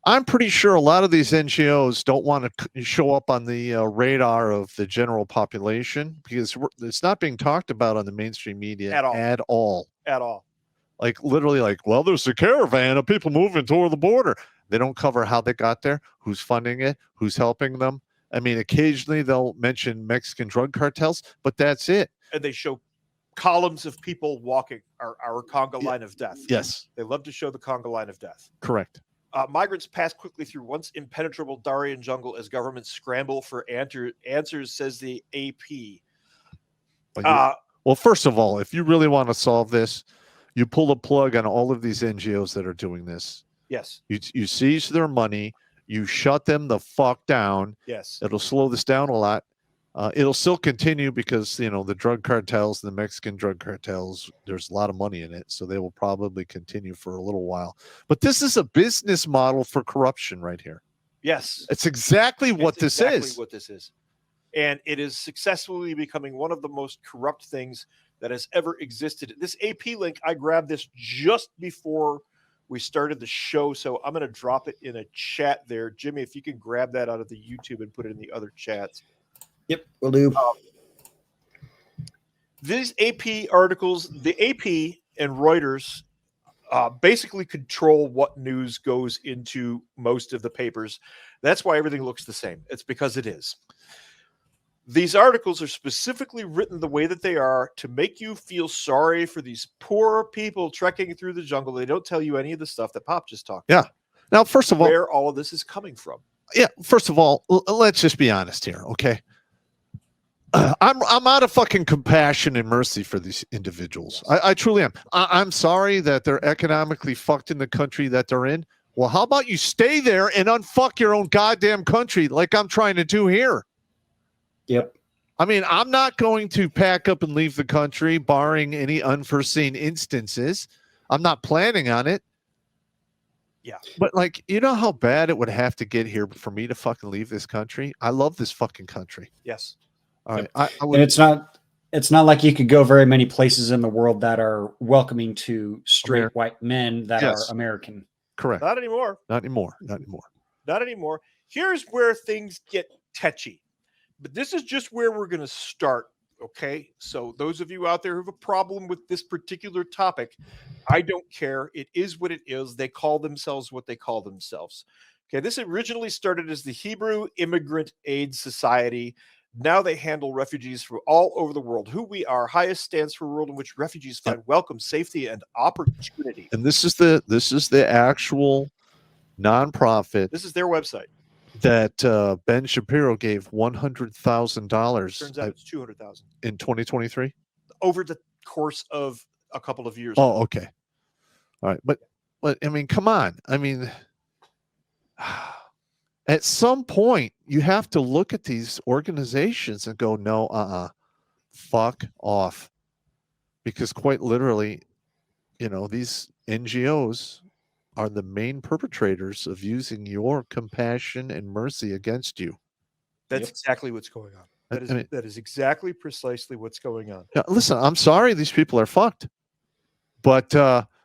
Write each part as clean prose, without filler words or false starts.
I'm pretty sure a lot of these NGOs don't want to show up on the radar of the general population because it's not being talked about on the mainstream media At all. At all. At all. Like literally, like, well, there's a caravan of people moving toward the border. They don't cover how they got there, who's funding it, who's helping them. I mean, occasionally they'll mention Mexican drug cartels, but that's it. And they show columns of people walking our conga line of death. Yes. They love to show the conga line of death. Correct. Migrants pass quickly through once impenetrable Darien jungle as governments scramble for answers, says the AP. Well, first of all, if you really want to solve this, you pull the plug on all of these NGOs that are doing this. Yes. You seize their money. You shut them the fuck down. Yes. It'll slow this down a lot. It'll still continue because, the drug cartels, the Mexican drug cartels, there's a lot of money in it. So they will probably continue for a little while. But this is a business model for corruption right here. Yes. It's exactly what this is. What this is. And it is successfully becoming one of the most corrupt things that has ever existed. This AP link, I grabbed this just before we started the show. So I'm going to drop it in a chat there. Jimmy, if you can grab that out of the YouTube and put it in the other chats. Yep, will do. These AP articles, the AP and Reuters basically control what news goes into most of the papers. That's why everything looks the same. It's because it is. These articles are specifically written the way that they are to make you feel sorry for these poor people trekking through the jungle. They don't tell you any of the stuff that Pop just talked about. Yeah. Now, first of all, where all of this is coming from. Yeah. First of all, let's just be honest here. Okay. I'm out of fucking compassion and mercy for these individuals. Yes. I truly am. I'm sorry that they're economically fucked in the country that they're in. Well, how about you stay there and unfuck your own goddamn country like I'm trying to do here? Yep. I mean, I'm not going to pack up and leave the country, barring any unforeseen instances. I'm not planning on it. Yeah. But, like, you know how bad it would have to get here for me to fucking leave this country? I love this fucking country. Yes. All right. And it's not like you could go very many places in the world that are welcoming to straight white men that are American. Correct. Not anymore. Not anymore. Not anymore. Not anymore. Here's where things get touchy. But this is just where we're going to start, okay? So those of you out there who have a problem with this particular topic, I don't care. It is what it is. They call themselves what they call themselves. Okay, this originally started as the Hebrew Immigrant Aid Society. Now they handle refugees from all over the world. Who we are. Highest stands for a world in which refugees find welcome, safety, and opportunity. And this is the actual nonprofit. This is their website. That Ben Shapiro gave $100,000. Turns out it's $200,000 in 2023 over the course of a couple of years. Oh, okay, all right, but I mean, come on. I mean, at some point, you have to look at these organizations and go, no, fuck off, because quite literally, these NGOs are the main perpetrators of using your compassion and mercy against you. That's exactly what's going on. That is exactly precisely what's going on. Yeah, listen, I'm sorry these people are fucked, but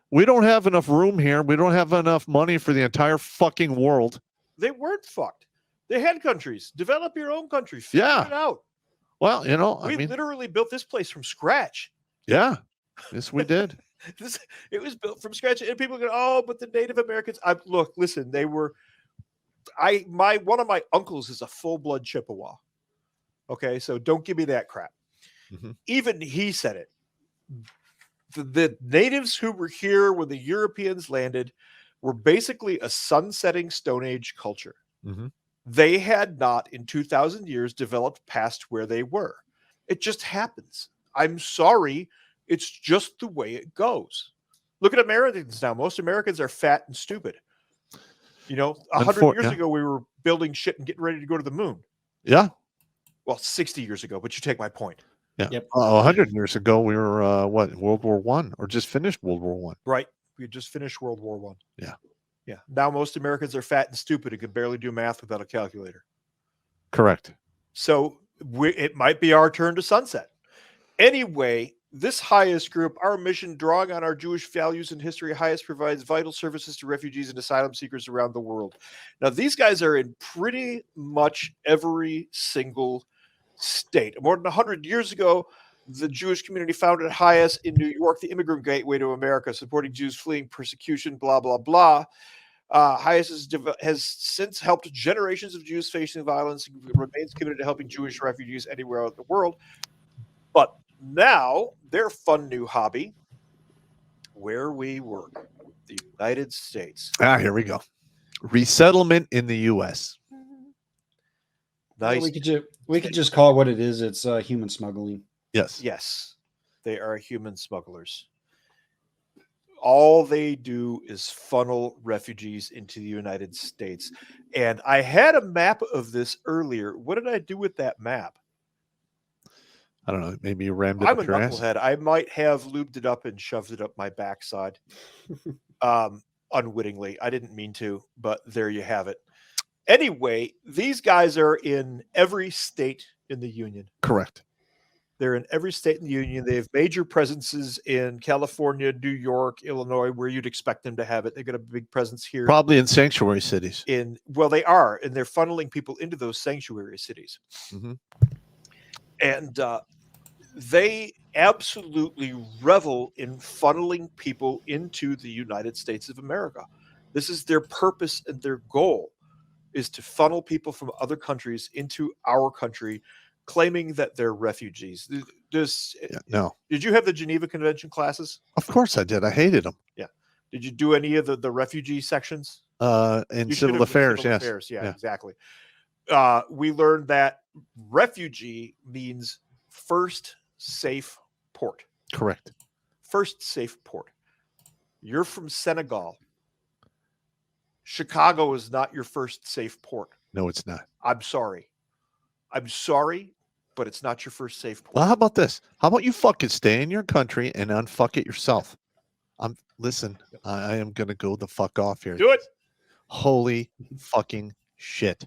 we don't have enough room here. We don't have enough money for the entire fucking world. They weren't fucked. They had countries. Develop your own country. Figure it out. Well, we literally built this place from scratch. Yeah. Yes, we did. It was built from scratch, and people go, "Oh, but the Native Americans." Look, listen, they were. One of my uncles is a full-blood Chippewa. Okay, so don't give me that crap. Mm-hmm. Even he said it. The natives who were here when the Europeans landed were basically a sun-setting Stone Age culture. Mm-hmm. They had not, in 2,000 years, developed past where they were. It just happens. I'm sorry. It's just the way it goes. Look at Americans now. Most Americans are fat and stupid. 100 years ago, we were building shit and getting ready to go to the moon. Yeah. Well, 60 years ago, but you take my point. Yeah. Yep. 100 years ago, we were, World War I, or just finished World War I. Right. We had just finished World War I. Yeah. Yeah. Now most Americans are fat and stupid and can barely do math without a calculator. Correct. So it might be our turn to sunset. Anyway, This highest group, our mission, drawing on our Jewish values and history, highest provides vital services to refugees and asylum seekers around the world. Now, these guys are in pretty much every single state. More than 100 years ago, the Jewish community founded Highest in New York, the immigrant gateway to America, supporting Jews fleeing persecution, blah, blah, blah. Highest has since helped generations of Jews facing violence and remains committed to helping Jewish refugees anywhere in the world. But now, their fun new hobby, where we work, the United States. Here we go. Resettlement in the U.S. Nice. Well, we could just call it what it is. It's human smuggling. Yes. Yes, they are human smugglers. All they do is funnel refugees into the United States. And I had a map of this earlier. What did I do with that map? I don't know. Maybe you rammed it I'm up a your ass. knucklehead. I might have lubed it up and shoved it up my backside. Unwittingly. I didn't mean to, but there you have it. Anyway, these guys are in every state in the union. Correct. They're in every state in the union. They have major presences in California, New York, Illinois, where you'd expect them to have it. They've got a big presence here. Probably in sanctuary cities. Well, they are, and they're funneling people into those sanctuary cities. Mm-hmm. And they absolutely revel in funneling people into the United States of America. This is their purpose and their goal, is to funnel people from other countries into our country, claiming that they're refugees. No. Did you have the Geneva Convention classes? Of course I did. I hated them. Yeah. Did you do any of the refugee sections? In civil affairs, yes. Yeah, exactly. We learned that refugee means first safe port. Correct. First safe port. You're from Senegal. Chicago is not your first safe port. No, it's not. I'm sorry, but it's not your first safe port. Well, how about this? How about you fucking stay in your country and unfuck it yourself? Listen, I am gonna go the fuck off here. Do it. Holy fucking shit.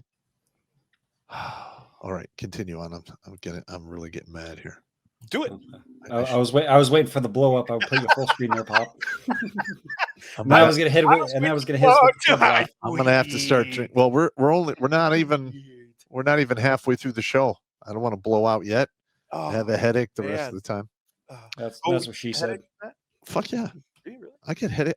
All right, continue on. I'm really getting mad here. Do it. I was waiting for the blow up. I would put you full screen there, Pop. And I was gonna hit it, and I was gonna hit. I'm gonna have to start drinking. Well, we're not even halfway through the show. I don't want to blow out yet. I have a headache the rest of the time. That's what she said. Fuck yeah. Do you really? I get headache.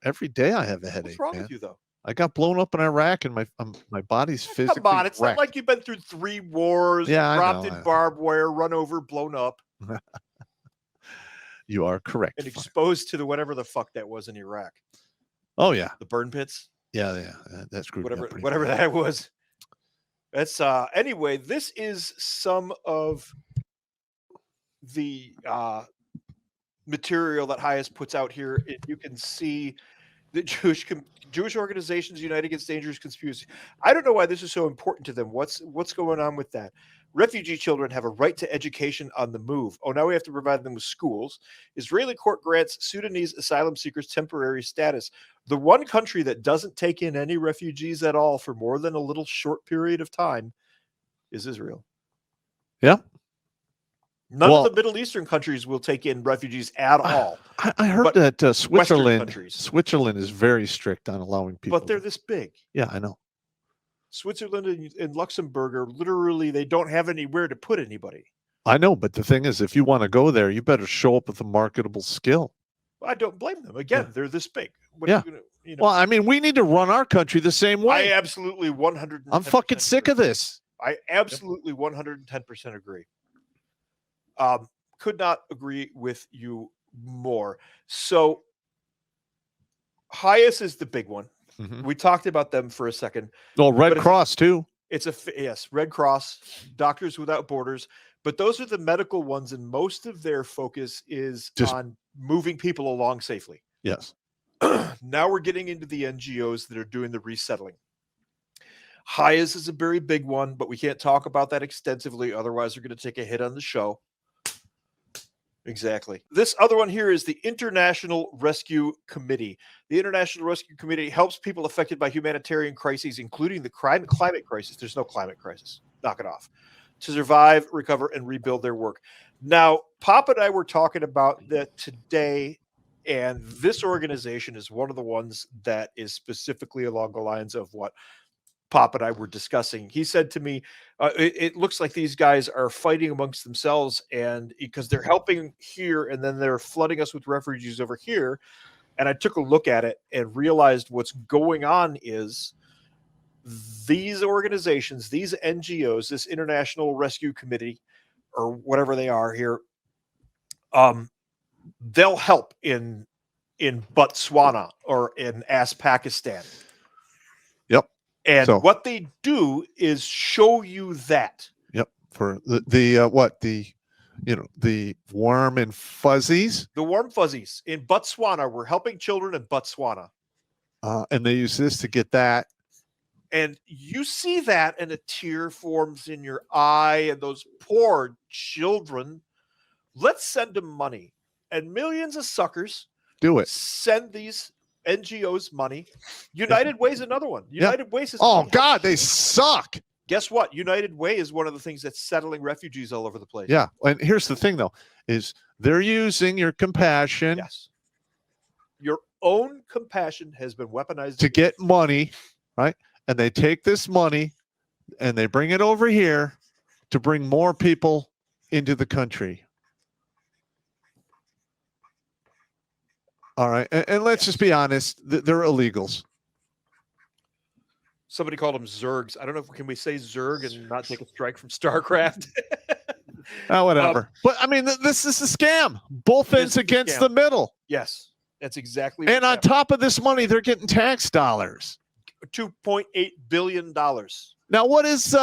Every day I have a headache. What's wrong man. with you though? I got blown up in Iraq, and my body's physically Come on, it's wrecked. not like you've been through 3 wars, dropped in barbed wire, run over, blown up. You are correct. And exposed to whatever the fuck that was in Iraq. Oh yeah, the burn pits. Yeah, that's whatever that was. That's anyway. This is some of the material that Highest puts out here. You can see the Jewish organizations united against dangerous conspiracy. I don't know why this is so important to them. What's going on with that? Refugee children have a right to education on the move. Oh, now we have to provide them with schools. Israeli court grants Sudanese asylum seekers temporary status. The one country that doesn't take in any refugees at all for more than a little short period of time is Israel. Yeah. None of the Middle Eastern countries will take in refugees at all. I heard that Switzerland is very strict on allowing people. But they're this big. Yeah, I know. Switzerland and Luxembourg are literally, they don't have anywhere to put anybody. I know, but the thing is, if you want to go there, you better show up with a marketable skill. I don't blame them. Again, they're this big. Well, I mean, we need to run our country the same way. I absolutely 100%. I'm fucking sick of this. I absolutely 110% agree. Could not agree with you more. So, Highest is the big one. Mm-hmm. We talked about them for a second. Well, Red Cross too. Yes, Red Cross, Doctors Without Borders, but those are the medical ones, and most of their focus is on moving people along safely. Yes. Now we're getting into the NGOs that are doing the resettling. Highest is a very big one, but we can't talk about that extensively, otherwise we're going to take a hit on the show. Exactly. This other one here is the International Rescue Committee. The International Rescue Committee helps people affected by humanitarian crises, including the climate crisis. There's no climate crisis. Knock it off. To survive, recover, and rebuild their work. Now, Pop and I were talking about that today, and this organization is one of the ones that is specifically along the lines of what Pop and I were discussing. He said to me, it looks like these guys are fighting amongst themselves, and because they're helping here and then they're flooding us with refugees over here. And I took a look at it and realized what's going on is these organizations, these NGOs, this International Rescue Committee, or whatever they are here, they'll help in Botswana or in Pakistan. Yep. And what they do is show you that. Yep. For the warm and fuzzies. The warm fuzzies in Botswana. We're helping children in Botswana. And they use this to get that. And you see that, and a tear forms in your eye, and those poor children. Let's send them money. And millions of suckers do it. Send these NGOs money. United Way is another one. United Way is God, they suck. Guess what? United Way is one of the things that's settling refugees all over the place. Yeah. And here's the thing, though, is they're using your compassion. Yes. Your own compassion has been weaponized to get money, right? And they take this money and they bring it over here to bring more people into the country. All right. And let's just be honest. They're illegals. Somebody called them Zergs. I don't know. Can we say Zerg and not take a strike from StarCraft? Whatever. But I mean, this is a scam. Both ends against the middle. Yes. That's exactly. And on top of this money, they're getting tax dollars. $2.8 billion. Now, what does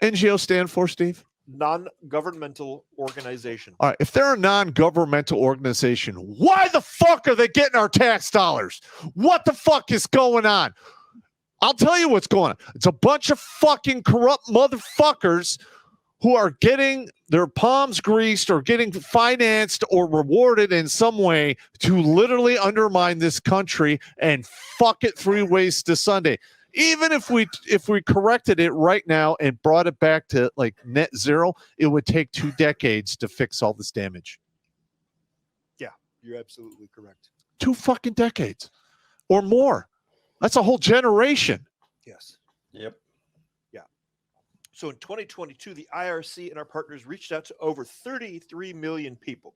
NGO stand for, Steve? Non-governmental organization. All right. If they're a non-governmental organization, why the fuck are they getting our tax dollars? What the fuck is going on? I'll tell you what's going on. It's a bunch of fucking corrupt motherfuckers who are getting their palms greased or getting financed or rewarded in some way to literally undermine this country and fuck it 3 ways to Sunday. Even if we corrected it right now and brought it back to like net zero, it would take 2 decades to fix all this damage. Yeah, you're absolutely correct. 2 fucking decades or more. That's a whole generation. Yes. Yep. So in 2022, the IRC and our partners reached out to over 33 million people,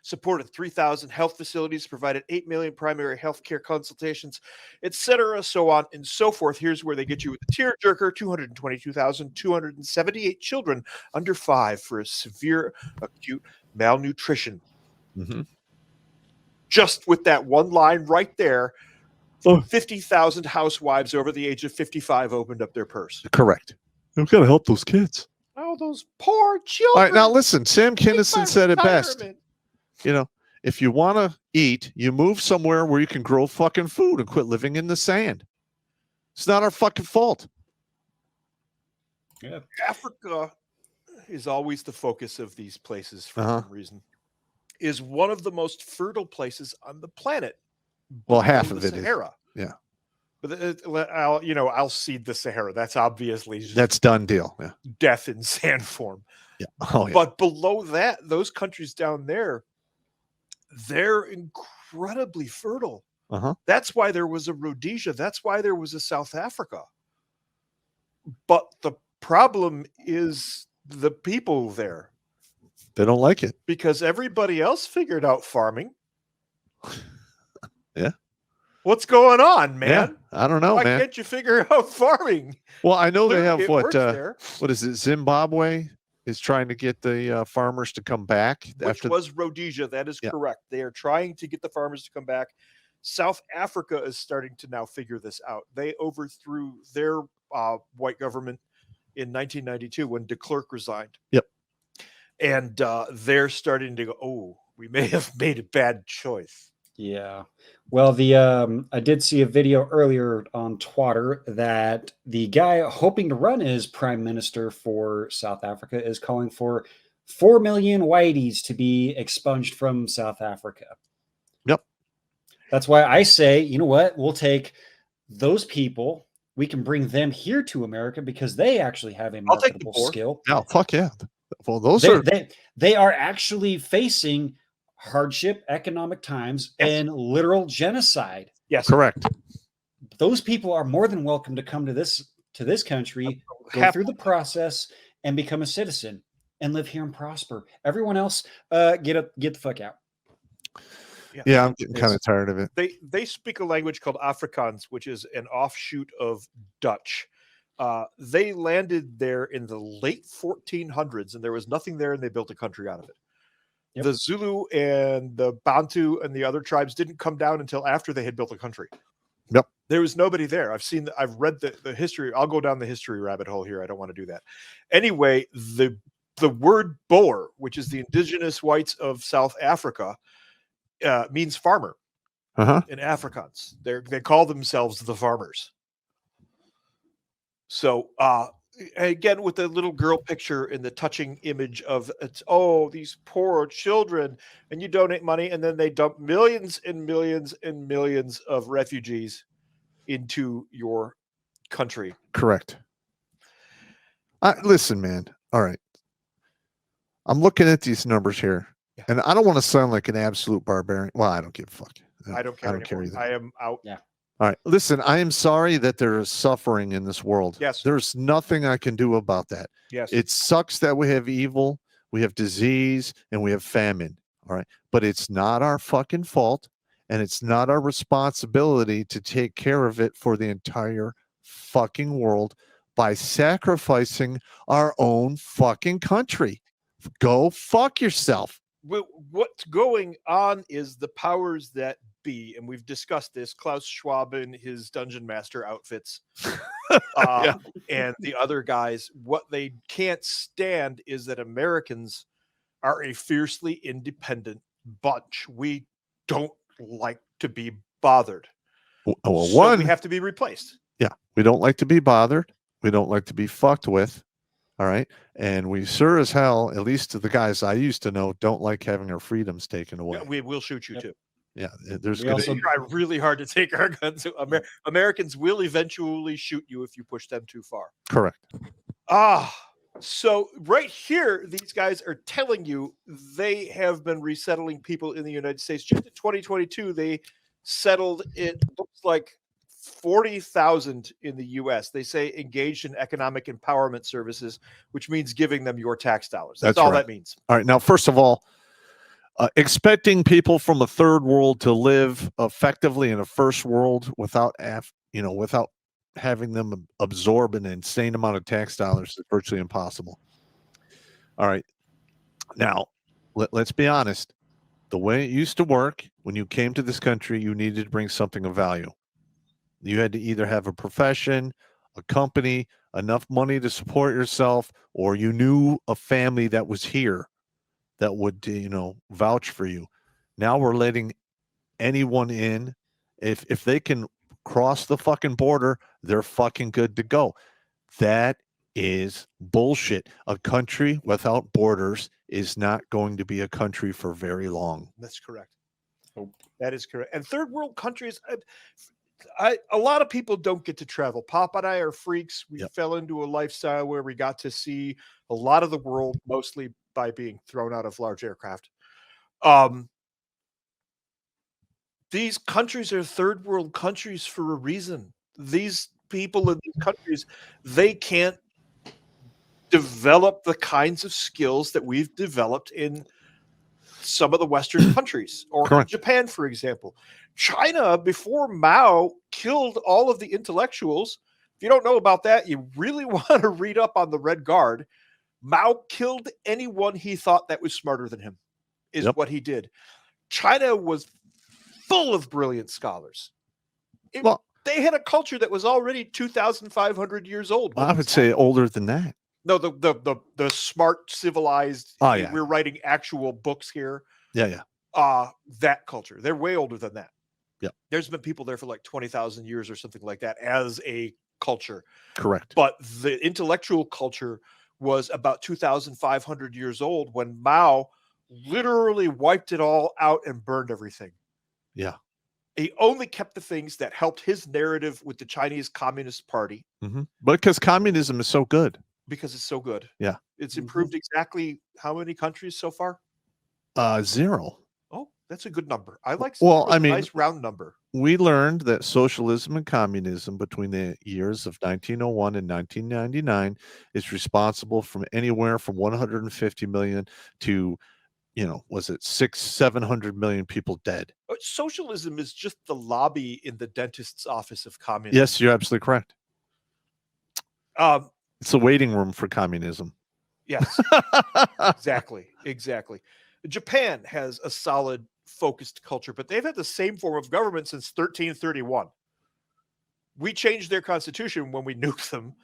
supported 3,000 health facilities, provided 8 million primary health care consultations, etc., so on and so forth. Here's where they get you with the tearjerker: 222,278 children under 5 for a severe acute malnutrition. Mm-hmm. Just with that one line right there, 50,000 housewives over the age of 55 opened up their purse. Correct. We've got to help those kids. Oh, those poor children. All right, now listen, Sam Kinison said it best. You know, if you want to eat, you move somewhere where you can grow fucking food and quit living in the sand. It's not our fucking fault. Yeah. Africa is always the focus of these places for some reason. Is one of the most fertile places on the planet. Well, half of it Sahara. is. Yeah. But I'll cede the Sahara. That's obviously that's done deal. Yeah. Death in sand form. Yeah. Oh, yeah. But below that, those countries down there, they're incredibly fertile. That's why there was a Rhodesia. That's why there was a South Africa. But the problem is the people there. They don't like it. Because everybody else figured out farming. Yeah. What's going on, man? Yeah, I don't know, Why man. can't you figure out farming? Well, I know they have what is it? Zimbabwe is trying to get the farmers to come back. Which was Rhodesia. That is correct. They are trying to get the farmers to come back. South Africa is starting to now figure this out. They overthrew their white government in 1992 when de Klerk resigned. Yep. And they're starting to go, oh, we may have made a bad choice. Yeah. Well, I did see a video earlier on Twitter that the guy hoping to run as prime minister for South Africa is calling for 4 million whiteys to be expunged from South Africa. Yep. That's why I say, you know what? We'll take those people. We can bring them here to America because they actually have a marketable skill. Oh, fuck yeah. Well, those They, are they are actually facing hardship, economic times, Yes. and literal genocide. Yes. correct. Those people are more than welcome to come to this country, go Hap- through the process, and become a citizen and live here and prosper. Everyone else, get the fuck out. Yeah, I'm getting kind of tired of it. They speak a language called Afrikaans, which is an offshoot of Dutch. They landed there in the late 1400s, and there was nothing there, and they built a country out of it. Yep. The Zulu and the Bantu and the other tribes didn't come down until after they had built a country. Yep. There was nobody there. I've read the history. I'll go down the history rabbit hole here. I don't want to do that. Anyway, the word Boer, which is the indigenous whites of South Africa, means farmer in Afrikaans. They call themselves the farmers. So again, with the little girl picture and the touching image of these poor children, and you donate money, and then they dump millions and millions and millions of refugees into your country. Correct. Listen, man. All right. I'm looking at these numbers here, and I don't want to sound like an absolute barbarian. Well, I don't give a fuck. I don't care. I don't care either. I am out. Yeah. All right. Listen, I am sorry that there is suffering in this world. Yes. There's nothing I can do about that. Yes. It sucks that we have evil, we have disease, and we have famine. All right. But it's not our fucking fault, and it's not our responsibility to take care of it for the entire fucking world by sacrificing our own fucking country. Go fuck yourself. What's going on is the powers that be, and we've discussed this, Klaus Schwab in his dungeon master outfits, and the other guys, what they can't stand is that Americans are a fiercely independent bunch. We don't like to be bothered. Well, So we have to be replaced. Yeah, we don't like to be bothered. We don't like to be fucked with. All right. And we sure as hell, at least to the guys I used to know, don't like having our freedoms taken away. Yeah, we will shoot you too. Yeah. There's We gonna also- They try really hard to take our guns. Americans will eventually shoot you if you push them too far. correct. So right here, these guys are telling you they have been resettling people in the United States. Just in 2022, they settled, it looks like 40,000 in the US. They say engaged in economic empowerment services, which means giving them your tax dollars. That's all right. that means. All right. Now, first of all, expecting people from a third world to live effectively in a first world without having them absorb an insane amount of tax dollars is virtually impossible. All right. Now, let's be honest. The way it used to work, when you came to this country, you needed to bring something of value. You had to either have a profession, a company, enough money to support yourself, or you knew a family that was here that would, vouch for you. Now we're letting anyone in. If they can cross the fucking border, they're fucking good to go. That is bullshit. A country without borders is not going to be a country for very long. That's correct. Oh. That is correct. And third world countries, a lot of people don't get to travel. Pop and I are freaks. We fell into a lifestyle where we got to see a lot of the world, mostly by being thrown out of large aircraft. These countries are third world countries for a reason. These people in these countries, they can't develop the kinds of skills that we've developed in some of the Western countries, or Correct. Japan, for example. China, before Mao killed all of the intellectuals, if you don't know about that, you really want to read up on the Red Guard. Mao killed anyone he thought that was smarter than him, is what he did. China was full of brilliant scholars. They had a culture that was already 2,500 years old. I would say older than that. No, the smart, civilized. Oh, yeah. We're writing actual books here. Yeah. That culture. They're way older than that. Yeah. There's been people there for like 20,000 years or something like that as a culture. Correct. But the intellectual culture was about 2,500 years old when Mao literally wiped it all out and burned everything. Yeah. He only kept the things that helped his narrative with the Chinese Communist Party. Mm-hmm. But because communism is so good. because it's so good. Yeah. It's improved exactly how many countries so far? 0. Oh, that's a good number. I like Well, zero's I a mean, nice round number. we learned that socialism and communism between the years of 1901 and 1999 is responsible from anywhere from 150 million to, was it 700 million people dead? Socialism is just the lobby in the dentist's office of communism. Yes, you're absolutely correct. It's a waiting room for communism. Yes, exactly. Japan has a solid, focused culture, but they've had the same form of government since 1331. We changed their constitution when we nuked them,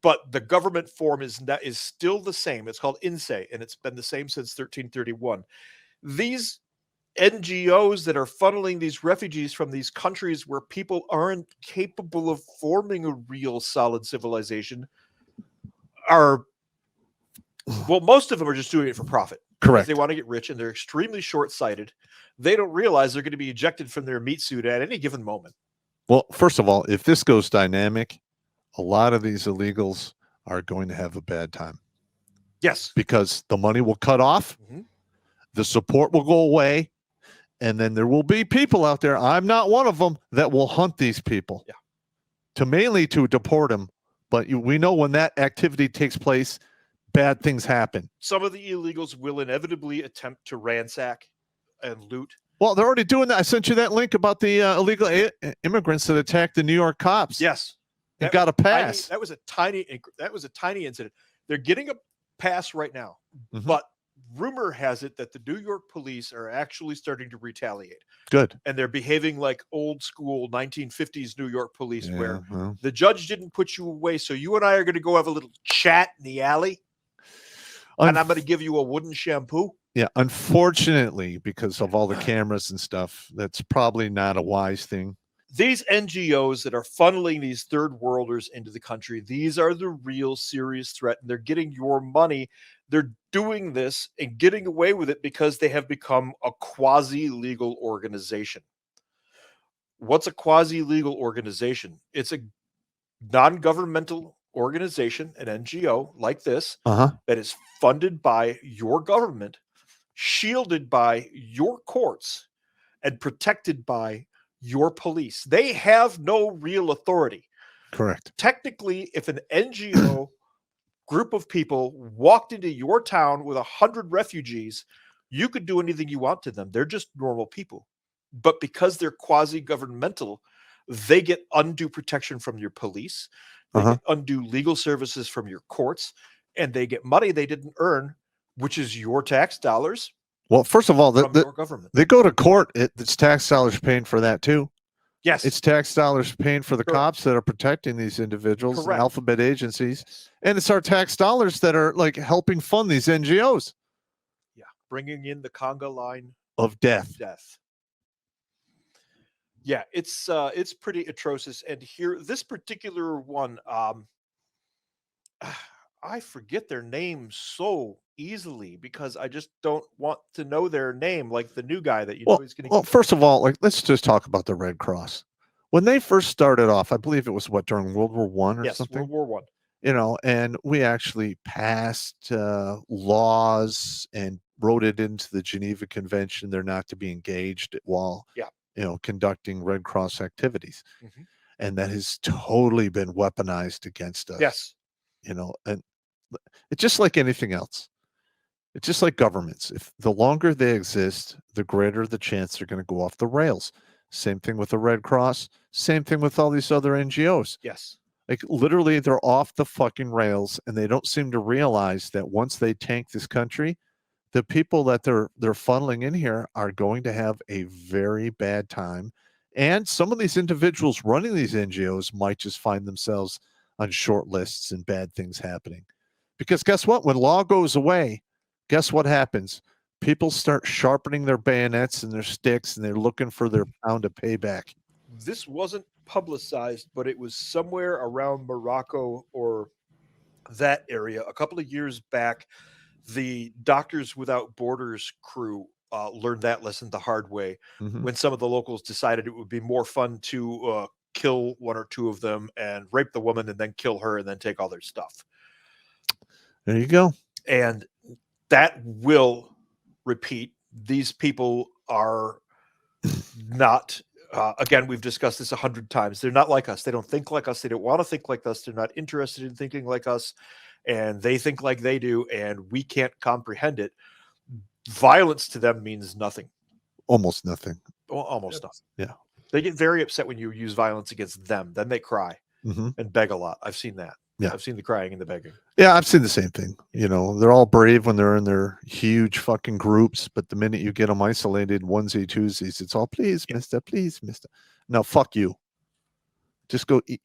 but the government form is still the same. It's called Insei, and it's been the same since 1331. These NGOs that are funneling these refugees from these countries where people aren't capable of forming a real solid civilization most of them are just doing it for profit. Correct. They want to get rich, and they're extremely short-sighted. They don't realize they're going to be ejected from their meat suit at any given moment. Well, first of all, if this goes dynamic, a lot of these illegals are going to have a bad time. Yes. Because the money will cut off, the support will go away, and then there will be people out there, I'm not one of them, that will hunt these people. Yeah. Mainly to deport them. But we know when that activity takes place, bad things happen. Some of the illegals will inevitably attempt to ransack and loot. Well, they're already doing that. I sent you that link about the illegal immigrants that attacked the New York cops. Yes. It got a pass. That was a tiny incident. They're getting a pass right now. But rumor has it that the New York police are actually starting to retaliate. Good. And they're behaving like old school 1950s New York police, where the judge didn't put you away, so you and I are going to go have a little chat in the alley, and I'm going to give you a wooden shampoo. Yeah, unfortunately, because of all the cameras and stuff, that's probably not a wise thing. These NGOs that are funneling these third worlders into the country, these are the real serious threat, and they're getting your money. They're doing this and getting away with it because they have become a quasi-legal organization. What's a quasi-legal organization? It's a non-governmental organization, an NGO like this, that is funded by your government, shielded by your courts, and protected by your police. They have no real authority. Correct. Technically, if an NGO group of people walked into your town with 100 refugees, you could do anything you want to them. They're just normal people. But because they're quasi-governmental, they get undue protection from your police. They get undue legal services from your courts, and they get money they didn't earn, which is your tax dollars. Well, first of all, your government. They go to court. It's tax dollars paying for that too. Yes. It's tax dollars paying for the cops that are protecting these individuals, and alphabet agencies. And it's our tax dollars that are like helping fund these NGOs. Yeah. Bringing in the conga line of death. Yeah, it's pretty atrocious. And here, this particular one, I forget their name so easily because I just don't want to know their name, like the new guy that know he's going to. Well, first of all, let's just talk about the Red Cross. When they first started off, I believe it was during World War I or something. World War I. And we actually passed laws and wrote it into the Geneva Convention. They're not to be engaged while conducting Red Cross activities. And that has totally been weaponized against us. Yes. And it's just like anything else. It's just like governments. If the longer they exist, the greater the chance they're going to go off the rails. Same thing with the Red Cross. Same thing with all these other NGOs. Yes. Like literally they're off the fucking rails, and they don't seem to realize that once they tank this country, the people that they're funneling in here are going to have a very bad time. And some of these individuals running these NGOs might just find themselves on short lists and bad things happening. Because guess what? When law goes away, guess what happens? People start sharpening their bayonets and their sticks, and they're looking for their pound of payback. This wasn't publicized, but it was somewhere around Morocco or that area. A couple of years back, the Doctors Without Borders crew learned that lesson the hard way when some of the locals decided it would be more fun to kill one or two of them and rape the woman and then kill her and then take all their stuff. There you go. And that will repeat. These people are not, again, we've discussed this 100 times. They're not like us. They don't think like us. They don't want to think like us. They're not interested in thinking like us. And they think like they do, and we can't comprehend it. Violence to them means nothing. Almost nothing. Well, almost nothing. Yeah. They get very upset when you use violence against them. Then they cry and beg a lot. I've seen that. Yeah. I've seen the crying and the begging. Yeah, I've seen the same thing. You know, they're all brave when they're in their huge fucking groups, but the minute you get them isolated, onesie, twosies, it's all, please, mister, please, mister. No, fuck you. Just go eat,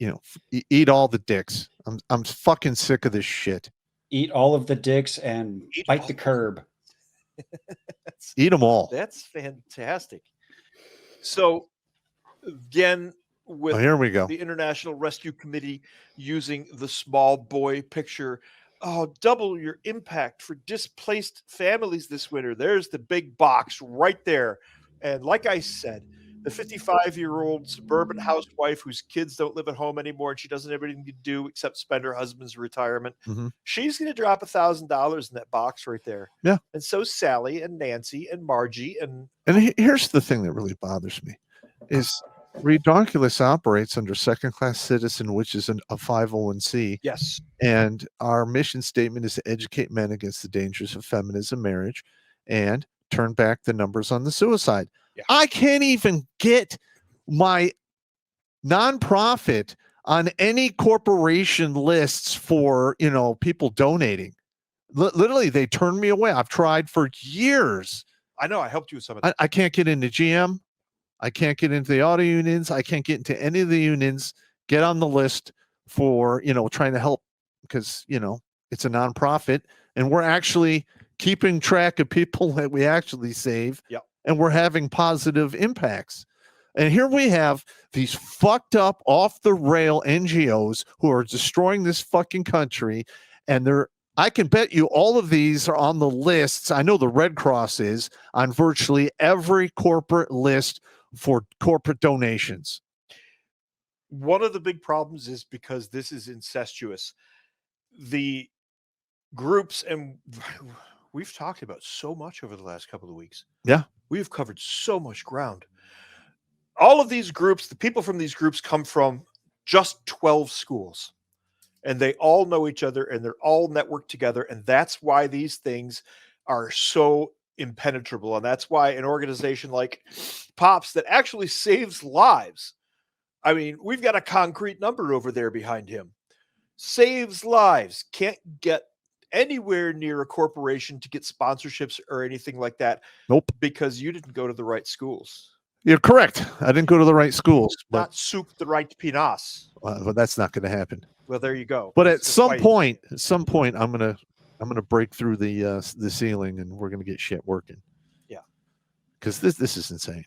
eat all the dicks. I'm fucking sick of this shit. Eat all of the dicks and bite the curb. Eat them all. That's fantastic. So, again, with here we go. The International Rescue Committee using the small boy picture. Oh, double your impact for displaced families this winter. There's the big box right there. And like I said, the 55-year-old suburban housewife whose kids don't live at home anymore and she doesn't have anything to do except spend her husband's retirement. She's going to drop $1,000 in that box right there. Yeah. And so Sally and Nancy and Margie and here's the thing that really bothers me is Redonkulous operates under second-class citizen, which is a 501c. Yes. And our mission statement is to educate men against the dangers of feminism, marriage, and turn back the numbers on the suicide. Yeah. I can't even get my nonprofit on any corporation lists for, people donating. Literally, they turned me away. I've tried for years. I know. I helped you with some of that. I can't get into GM. I can't get into the auto unions. I can't get into any of the unions. Get on the list for, trying to help because, it's a nonprofit and we're actually keeping track of people that we actually save. Yep. And we're having positive impacts. And here we have these fucked up off the rail NGOs who are destroying this fucking country. And I can bet you all of these are on the lists. I know the Red Cross is on virtually every corporate list for corporate donations. One of the big problems is because this is incestuous. The groups, and we've talked about so much over the last couple of weeks. Yeah. We've covered so much ground. All of these groups, the people from these groups come from just 12 schools. And they all know each other and they're all networked together. And that's why these things are so impenetrable. And that's why an organization like Pops that actually saves lives. I mean, we've got a concrete number over there behind him. Saves lives. Can't get anywhere near a corporation to get sponsorships or anything like that. Nope. Because you didn't go to the right schools. You're correct. I didn't go to the right schools. Not soup the right pinas. But that's not going to happen. Well, there you go. But at some point, I'm gonna break through the ceiling and we're gonna get shit working. Yeah, because this is insane.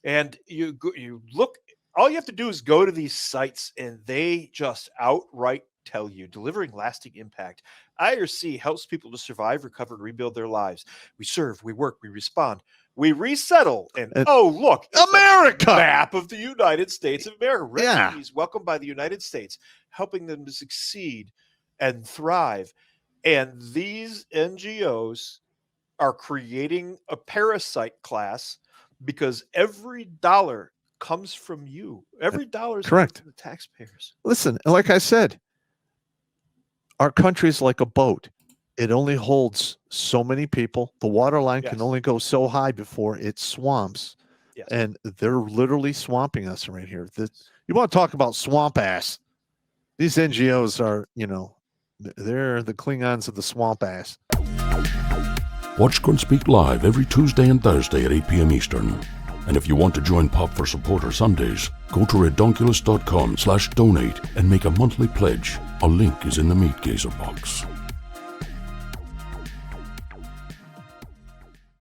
And you look. All you have to do is go to these sites, and they just outright tell you delivering lasting impact. IRC helps people to survive, recover, and rebuild their lives. We serve, we work, we respond, we resettle, and oh look, America, map of the United States of America. Refugees welcomed by the United States, helping them to succeed and thrive. And these NGOs are creating a parasite class because every dollar comes from you. Every dollar is correct from the taxpayers. Listen, like I said, our country is like a boat. It only holds so many people. The water line can only go so high before it swamps. Yes. And they're literally swamping us right here. You want to talk about swamp ass? These NGOs are, they're the Klingons of the swamp ass. Watch Grunt Speak live every Tuesday and Thursday at 8 p.m. Eastern. And if you want to join Pop for Supporter Sundays, go to redonkulous.com/donate and make a monthly pledge. A link is in the Meat Gazer box.